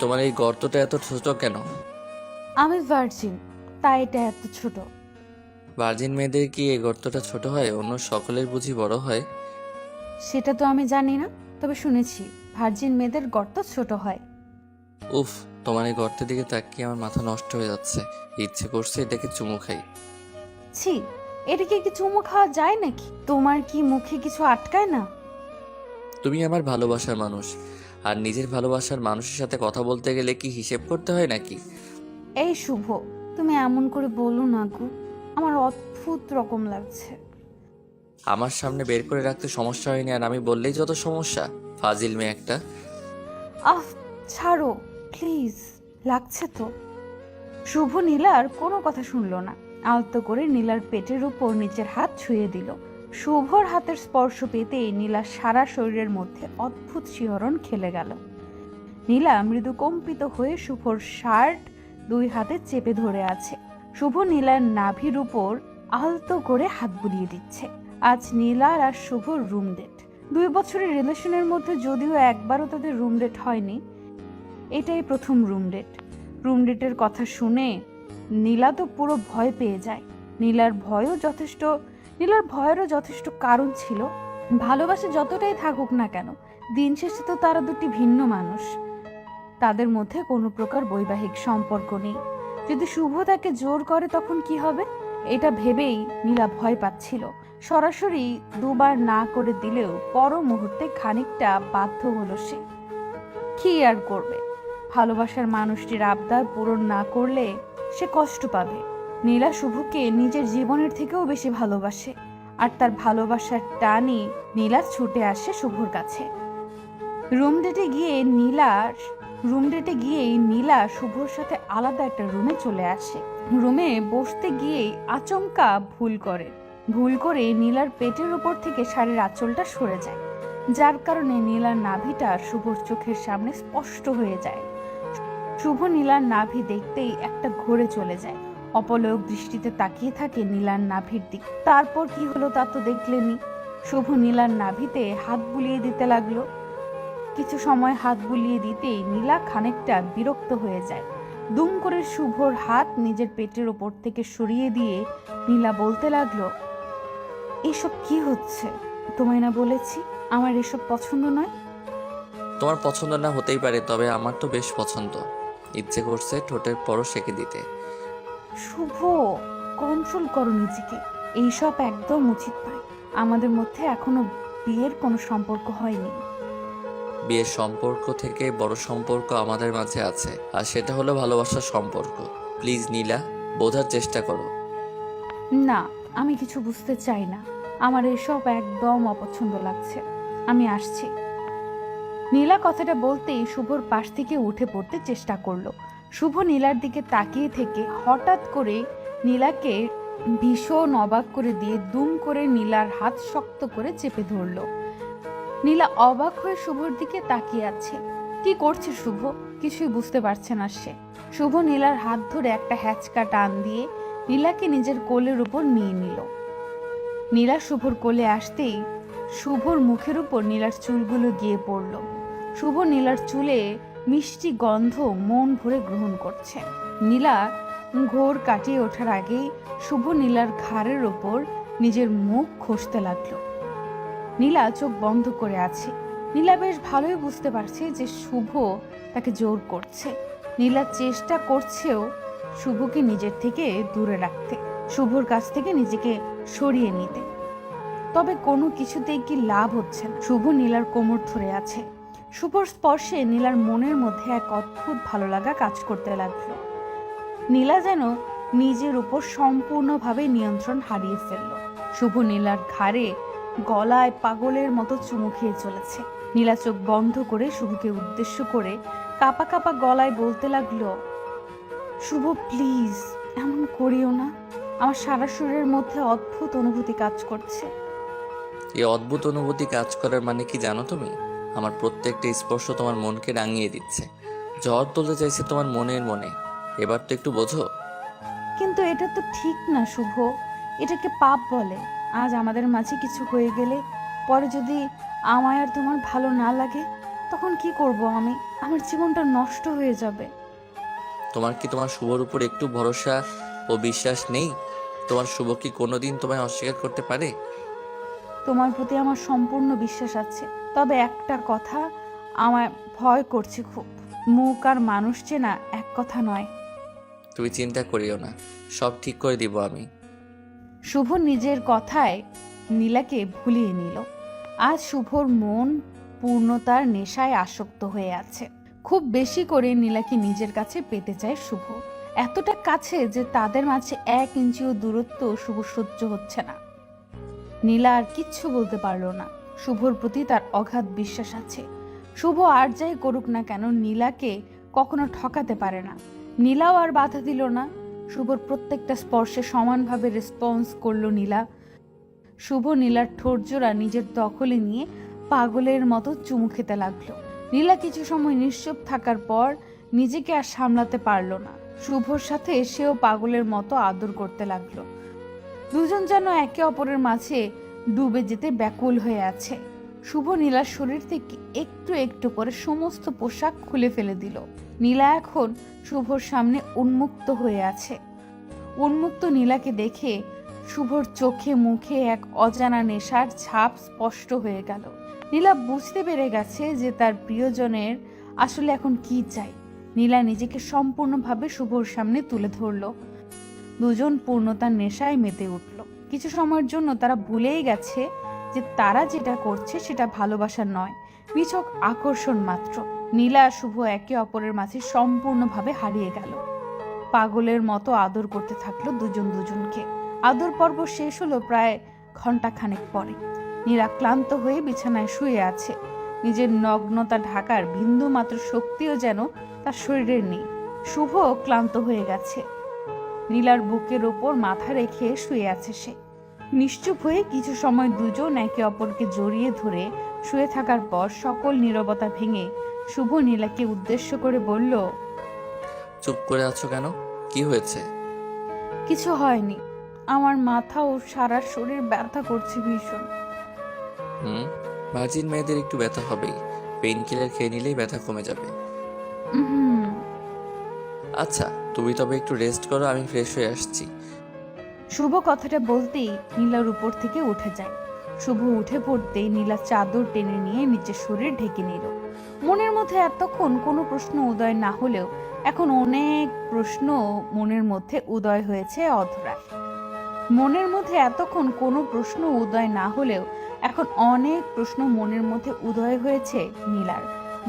তোমার এই গর্তটা এত ছোট কেন? আমি ভার্জিন, তাই এটা এত ছোট। ভার্জিন মেয়েদের কি এই গর্তটা ছোট হয়? অন্য সকলের বুঝি বড় হয়? সেটা তো আমি জানি না, তবে শুনেছি ভার্জিন মেয়েদের গর্ত ছোট হয়। উফ, তোমার এই গর্তের দিকে তাকিয়ে আমার মাথা নষ্ট হয়ে যাচ্ছে। ইচ্ছে করছে এটাকে চুমু খাই। ছি, এটাকে কি চুমু খাওয়া যায় নাকি? তোমার কি মুখে কিছু আটকায় না? তুমি আমার ভালোবাসার মানুষ, আর নিজের ভালোবাসার মানুষের সাথে কথা বলতে গেলে কি হিসেব করতে হয় নাকি? এই শুভ, তুমি এমন করে বলো না গো, আমার অদ্ভুত রকম লাগছে। আমার সামনে বের করে রাখতে সমস্যা হয়নি, আর আমি বললেই যত সমস্যা। ফাজিল মেয়ে একটা। আহ, ছাড়ো প্লিজ, লাগছে তো। শুভ নীলার কোনো কথা শুনলো না। আলতো করে নীলার পেটের উপর নিচের হাত ছুঁয়ে দিল। শুভর হাতের স্পর্শ পেতেই নীলার সারা শরীরের মধ্যে অদ্ভুত শিহরণ খেলে গেল। নীলা মৃদু কম্পিত হয়ে শুভর শার্ট দুই হাতে চেপে ধরে আছে। শুভ নীলার নাভির উপর আলতো করে হাত বুলিয়ে দিচ্ছে। আজ নীলার আর শুভর রুম ডেট। 2 বছরের রিলেশনের মধ্যে যদিও একবারও তাদের রুম ডেট হয়নি, এটাই প্রথম রুম ডেট। রুম ডেটের কথা শুনে নীলা তো পুরো ভয় পেয়ে যায়। নীলার ভয়েরও যথেষ্ট কারণ ছিল। ভালোবাসা যতটাই থাকুক না কেন, দিন শেষে তো তারা দুটি ভিন্ন মানুষ। তাদের মধ্যে কোনো প্রকার বৈবাহিক সম্পর্ক নেই। যদি শুভ তাকে জোর করে তখন কি হবে, এটা ভেবেই নীলা ভয় পাচ্ছিল। সরাসরি দুবার না করে দিলেও পর মুহূর্তে খানিকটা বাধ্য হলো সে। কি আর করবে, ভালোবাসার মানুষটির আবদার পূরণ না করলে সে কষ্ট পাবে। নীলা শুভকে নিজের জীবনের থেকেও বেশি ভালোবাসে, আর তার ভালোবাসার টানে নীলা ছুটে আসে শুভর কাছে। রুম ডেটে গিয়ে নীলা শুভর সাথে আলাদা একটা রুমে চলে আসে। রুমে বসতে গিয়েই আচমকা ভুল করে নীলার পেটের উপর থেকে শাড়ির আঁচলটা সরে যায়, যার কারণে নীলার নাভিটা শুভর চোখের সামনে স্পষ্ট হয়ে যায়। শুভ নীলার নাভি দেখতেই একটা ঘুরে চলে যায়। অপলক দৃষ্টিতে তাকিয়ে থাকে নীলার নাভির দিক। তারপর কি হলো তা তো দেখলেনি। শুভ নীলার নাভিতে হাত বুলিয়ে দিতে লাগলো। কিছু সময় হাত বুলিয়ে দিতেই নীলা খানিকটা বিরক্ত হয়ে যায়। দুম করে শুভর হাত নিজের পেটের ওপর থেকে সরিয়ে দিয়ে নীলা বলতে লাগলো, এসব কি হচ্ছে? তোমায় না বলেছি আমার এসব পছন্দ নয়? তোমার পছন্দ না হতেই পারে, তবে আমার তো বেশ পছন্দ। ইচ্ছে করছে ঠোঁটের পরও সেঁকে দিতে। শুভ, কন্ট্রোল করো নিজেকে। এইসব একদম উচিত নয়। আমাদের মধ্যে এখনো বিয়ের কোনো সম্পর্ক হয়নি। বিয়ের সম্পর্ক থেকে বড় সম্পর্ক আমাদের মাঝে আছে, আর সেটা হলো ভালোবাসার সম্পর্ক। প্লিজ নীলা, বোঝার চেষ্টা করো। না, আমি কিছু বুঝতে চাই না। আমার এসব একদম অপছন্দ লাগছে। আমি আসছি। নীলা কথাটা বলতেই শুভর পাশ থেকে উঠে পড়তে চেষ্টা করলো। শুভ নীলার দিকে তাকিয়ে থেকে হঠাৎ করে নীলাকে ভীষণ অবাক করে দিয়ে দুম করে নীলার হাত শক্ত করে চেপে ধরলো। নীলা অবাক হয়ে শুভর দিকে তাকিয়ে আছে। কি করছে শুভ? কিছুই বুঝতে পারছে না সে। শুভ নীলার হাত ধরে একটা হ্যাচকা টান দিয়ে নীলাকে নিজের কোলের উপর নিয়ে নিল। নীলা শুভর কোলে আসতেই শুভর মুখের উপর নীলার চুলগুলো গিয়ে পড়ল। শুভ নীলার চুলে মিষ্টি গন্ধ মন ভরে গ্রহণ করছে। নীলা ঘোর কাটিয়ে ওঠার আগেই শুভ নীলার ঘাড়ের ওপর নিজের মুখ ঘষতে লাগলো। নীলা চোখ বন্ধ করে আছে। নীলা বেশ ভালোই বুঝতে পারছে যে শুভ তাকে জোর করছে। নীলা চেষ্টা করছেও শুভকে নিজের থেকে দূরে রাখতে, শুভর কাছ থেকে নিজেকে সরিয়ে নিতে। তবে কোনো কিছুতেই কি লাভ হচ্ছে না। শুভ নীলার কোমর ধরে আছে। শুভর স্পর্শে নীলার মনের মধ্যে এক অদ্ভুত ভালো লাগা কাজ করতে লাগলো। নীলা যেন নিজের উপর সম্পূর্ণভাবে নিয়ন্ত্রণ হারিয়ে ফেলল। শুভ নীলার ঘাড়ে গলায় পাগলের মতো চুমু খেয়ে চলেছে। নীলা চোখ বন্ধ করে শুভকে উদ্দেশ্য করে কাপা কাপা গলায় বলতে লাগলো, শুভ প্লিজ, এমন করিও না। আমার সারা শরীরের মধ্যে অদ্ভুত অনুভূতি কাজ করছে। এই অদ্ভুত অনুভূতি কাজ করার মানে কি জানো তুমি? আমার প্রত্যেকটা স্পর্শ তোমার মনকে রাঙিয়ে দিচ্ছে। ঝড় তুলতে চাইছে তোমার মনে। এবার তো একটু বোঝো। কিন্তু এটা তো ঠিক না শুভ, এটাকে পাপ বলে। আজ আমাদের মাঝে কিছু হয়ে গেলে পরে যদি আমায় আর তোমার ভালো না লাগে, তখন কি করব আমি? আমার জীবনটা নষ্ট হয়ে যাবে। তোমার কি তোমার শুভর উপর একটু ভরসা ও বিশ্বাস নেই? তোমার শুভ কি কোনোদিন তোমায় অস্বীকার করতে পারে? তোমার প্রতি আমার সম্পূর্ণ বিশ্বাস আছে, তবে একটা কথা আমার ভয় করছে খুব। মুখ আর মানুষ চেনা এক কথা নয়। তুমি চিন্তা করিও না, সব ঠিক করে দিব আমি। শুভ নিজের কথায় নীলাকে ভুলিয়ে নিল। আজ শুভর মন পূর্ণতার নেশায় আসক্ত হয়ে আছে। খুব বেশি করে নীলাকে নিজের কাছে পেতে চায় শুভ, এতটা কাছে যে তাদের মাঝে 1 ইঞ্চিও দূরত্ব শুভ সহ্য হচ্ছে না। নীলা আর কিচ্ছু বলতে পারল না। শুভর প্রতি তার অগাধ বিশ্বাস আছে। শুভ আর যাই করুক না কেন নীলাকে কখনো ঠকাতে পারে না। নীলাও আর বাধা দিল না। শুভর প্রত্যেকটা স্পর্শে সমানভাবে রেসপন্স করলো নীলা। শুভ নীলার ঠোঁটজোড়া নিজের দখলে নিয়ে পাগলের মতো চুমু খেতে লাগলো। নীলা কিছু সময় নিশ্চুপ থাকার পর নিজেকে আর সামলাতে পারল না। শুভর সাথে সেও পাগলের মতো আদর করতে লাগলো। দুজন যেন একে অপরের মাঝে ডুবে যেতে ব্যাকুল হয়ে আছে। শুভ নীলার শরীর থেকে একটু একটু করে সমস্ত পোশাক খুলে ফেলে দিল। নীলা এখন শুভর সামনে উন্মুক্ত হয়ে আছে। উন্মুক্ত নীলাকে দেখে শুভর চোখে মুখে এক অজানা নেশার ছাপ স্পষ্ট হয়ে গেল। নীলা বুঝতে পেরে গেছে যে তার প্রিয়জনের আসলে এখন কি চাই। নীলা নিজেকে সম্পূর্ণভাবে শুভর সামনে তুলে ধরল। দুজন পূর্ণতার নেশায় মেতে উঠল। কিছু সময়ের জন্য তারা ভুলেই গেছে যে তারা যেটা করছে সেটা ভালোবাসা নয়, নিছক আকর্ষণ মাত্র। নীলা আর শুভ একে অপরের মাঝে সম্পূর্ণভাবে হারিয়ে গেল। পাগলের মতো আদর করতে থাকলো দুজন দুজনকে। আদর পর্ব শেষ হলো প্রায় ঘন্টাখানেক পরে। নীলা ক্লান্ত হয়ে বিছানায় শুয়ে আছে। নিজের নগ্নতা ঢাকার বিন্দু মাত্র শক্তিও যেন তার শরীরের নেই। শুভ ক্লান্ত হয়ে গেছে। নীলার বুকের ওপর মাথা রেখে শুয়ে আছে সে। নিশ্চুপ হয়ে কিছু সময় দুজন একে অপরকে জড়িয়ে ধরে শুয়ে থাকার পর সকল নীরবতা ভেঙে শুভ নীলাকে উদ্দেশ্য করে বলল, চুপ করে আছো কেন? কি হয়েছে? কিছু হয়নি। আমার মাথা ও সারা শরীর ব্যথা করছে ভীষণ। হুম, ভার্জিন মেয়েদের একটু ব্যথা হবেই। পেইন কিলার খেয়ে নিলেই ব্যথা কমে যাবে। হুম। আচ্ছা, তুমি তবে একটু রেস্ট করো, আমি ফ্রেশ হয়ে আসছি। শুভ কথাটা বলতেই নীলার উপর থেকে উঠে যায়। শুভ উঠে পড়তেই নীলা চাদর টেনে নিয়ে নিচে শরীর ঢেকে নিল। মনের মধ্যে এতক্ষণ কোনো প্রশ্ন উদয় না হলেও এখন অনেক প্রশ্ন মনের মধ্যে উদয় হয়েছে অধরার। মনের মধ্যে এতক্ষণ কোনো প্রশ্ন উদয় না হলেও এখন অনেক প্রশ্ন মনের মধ্যে উদয় হয়েছে নীলার।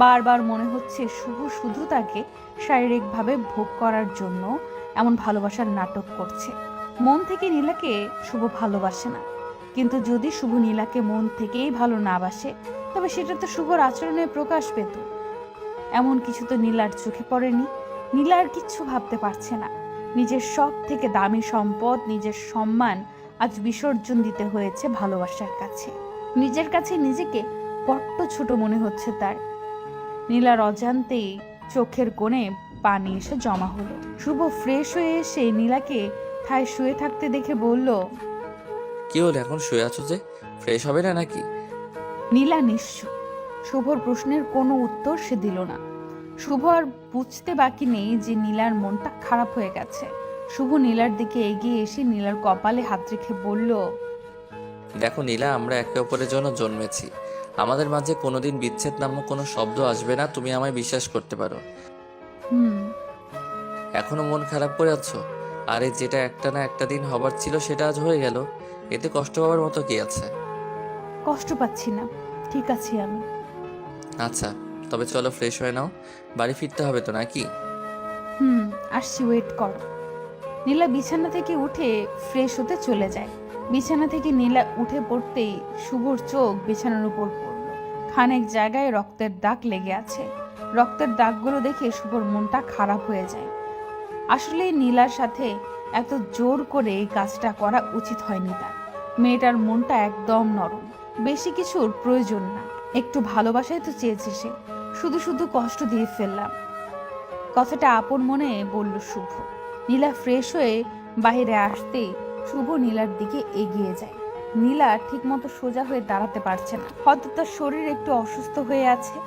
বারবার মনে হচ্ছে শুভ শুধু তাকে শারীরিকভাবে ভোগ করার জন্য এমন ভালোবাসার নাটক করছে। মন থেকে নীলাকে শুভ ভালোবাসে না, কিন্তু যদি শুভ নীলাকে মন থেকেই ভালো না বাসে তবে সেটা তো শুভর আচরণে প্রকাশ পেত। এমন কিছু তো নীলার চোখে পড়েনি। নীলা আর কিচ্ছু ভাবতে পারছে না। নিজের সব থেকে দামি সম্পদ, নিজের সম্মান আজ বিসর্জন দিতে হয়েছে ভালোবাসার কাছে। নিজের কাছে নিজেকে বড্ড ছোট মনে হচ্ছে তার। নীলার অজান্তেই চোখের কোণে পানি এসে জমা হলো। শুভ ফ্রেশ হয়ে এসে নীলাকে ঠায় শুয়ে থাকতে দেখে বলল, কি হলো, এখন শুয়ে আছো যে? ফ্রেশ হবে না নাকি? নীলা নিশ্চুপ। শুভর প্রশ্নের কোনো উত্তর সে দিল না। শুভ আর বুঝতে বাকি নেই যে নীলার মনটা খারাপ হয়ে গেছে। শুভ নীলার দিকে এগিয়ে এসে নীলার কপালে হাত রেখে বলল, দেখো নীলা, আমরা একে অপরের জন্য জন্মেছি। আমাদের মাঝে কোনোদিন বিচ্ছেদ নামক কোনো শব্দ আসবে না, তুমি আমায় বিশ্বাস করতে পারো। হুম। এখনো মন খারাপ করে আছো? আরে যেটা একটা না একটা দিন হবার ছিল সেটা আজ হয়ে গেল, এতে কষ্ট পাওয়ার মতো কি আছে? কষ্ট পাচ্ছি না, ঠিক আছি আমি। আচ্ছা, তবে চলো ফ্রেশ হয়ে নাও, বাড়ি ফিরতে হবে তো নাকি? হুম, আসছি, ওয়েট করো। নীলা বিছানা থেকে উঠে ফ্রেশ হতে চলে যায়। বিছানা থেকে নীলা উঠে পড়তেই শুভর চোখ বিছানার উপর পড়ল। খানেক জায়গায় রক্তের দাগ লেগে আছে। রক্তের দাগগুলো দেখে শুভর মনটা খারাপ হয়ে যায়। আসলে নীলার সাথে এত জোর করে এই কাজটা করা উচিত হয়নি তার। মেয়েটার মনটা একদম নরম, বেশি কিছুর প্রয়োজন না। একটু ভালোবাসাই তো চেয়েছে সে, শুধু শুধু কষ্ট দিয়ে ফেললাম। কথাটা আপন মনে বলল শুভ। নীলা ফ্রেশ হয়ে বাইরে আসতেই শুভ নীলার দিকে এগিয়ে যায়। নীলা ঠিকমতো সোজা হয়ে দাঁড়াতে পারছে না, হয়তো তার শরীর একটু অসুস্থ হয়ে আছে।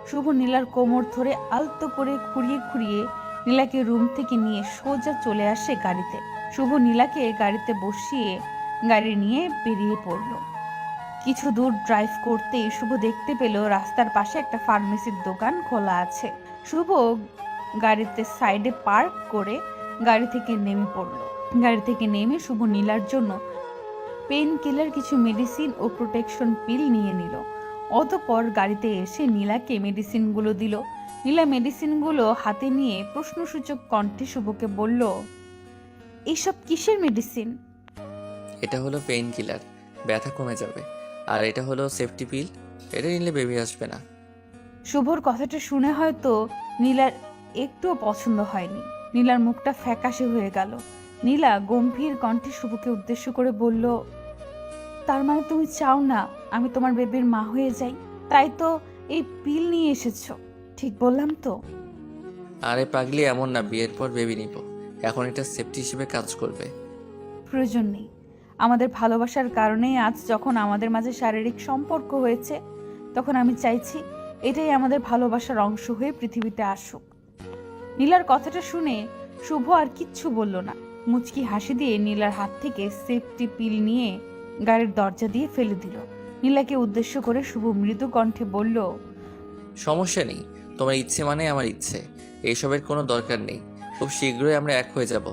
শুভ নীলার কোমর ধরে আলতো করে খুঁড়িয়ে খুঁড়িয়ে নীলাকে রুম থেকে নিয়ে সোজা চলে আসে গাড়িতে। শুভ নীলাকে গাড়িতে বসিয়ে গাড়ি নিয়ে বেরিয়ে পড়ল। কিছু দূর ড্রাইভ করতেই শুভ দেখতে পেল রাস্তার পাশে একটা ফার্মেসির দোকান খোলা আছে। শুভ গাড়িতে সাইডে পার্ক করে গাড়ি থেকে নেমে পড়ল। গাড়ি থেকে নেমে শুভ নীলার জন্য পেন কিলার, কিছু মেডিসিন ও প্রোটেকশন পিল নিয়ে নিল। অতঃপর গাড়িতে এসে নীলাকে মেডিসিনগুলো দিল। নীলা মেডিসিনগুলো হাতে নিয়ে প্রশ্নসূচক কণ্ঠে শুভকে বলল, এইসব কিসের মেডিসিন? এটা হলো পেইন কিলার, ব্যথা কমে যাবে। আর এটা হলো সেফটি পিল, এটা নিলে বেবি আসবে না। শুভর কথাটা শুনে হয়তো নীলার একটুও পছন্দ হয়নি। নীলার মুখটা ফ্যাকাশে হয়ে গেল। নীলা গম্ভীর কণ্ঠে শুভকে উদ্দেশ্য করে বলল, তার মানে তুমি চাও না আমি তোমার বেবির মা হয়ে যাই? তাই তো এই পিল নিয়ে এসেছো, ঠিক বললাম তো? আরে পাগলি, এমন না, বিয়ের পর বেবি নিব। এখন এটা সেফটি হিসেবে কাজ করবে। প্রয়োজন নেই। আমাদের ভালোবাসার কারণেই আজ যখন আমাদের মাঝে শারীরিক সম্পর্ক হয়েছে, তখন আমি চাইছি এটাই আমাদের ভালোবাসার অংশ হয়ে পৃথিবীতে আসুক। নীলার কথাটা শুনে শুভ আর কিচ্ছু বলল না। মুচকি হাসি দিয়ে নীলার হাত থেকে সেফটি পিল নিয়ে গাড়ির দরজা দিয়ে ফেলে দিল। নীলাকে উদ্দেশ্য করে শুভ মৃদু কণ্ঠে বলল, সমস্যা নেই, তোমার ইচ্ছে মানে আমার ইচ্ছে। এইসবের কোনো দরকার নেই। খুব শীঘ্রই আমরা এক হয়ে যাব।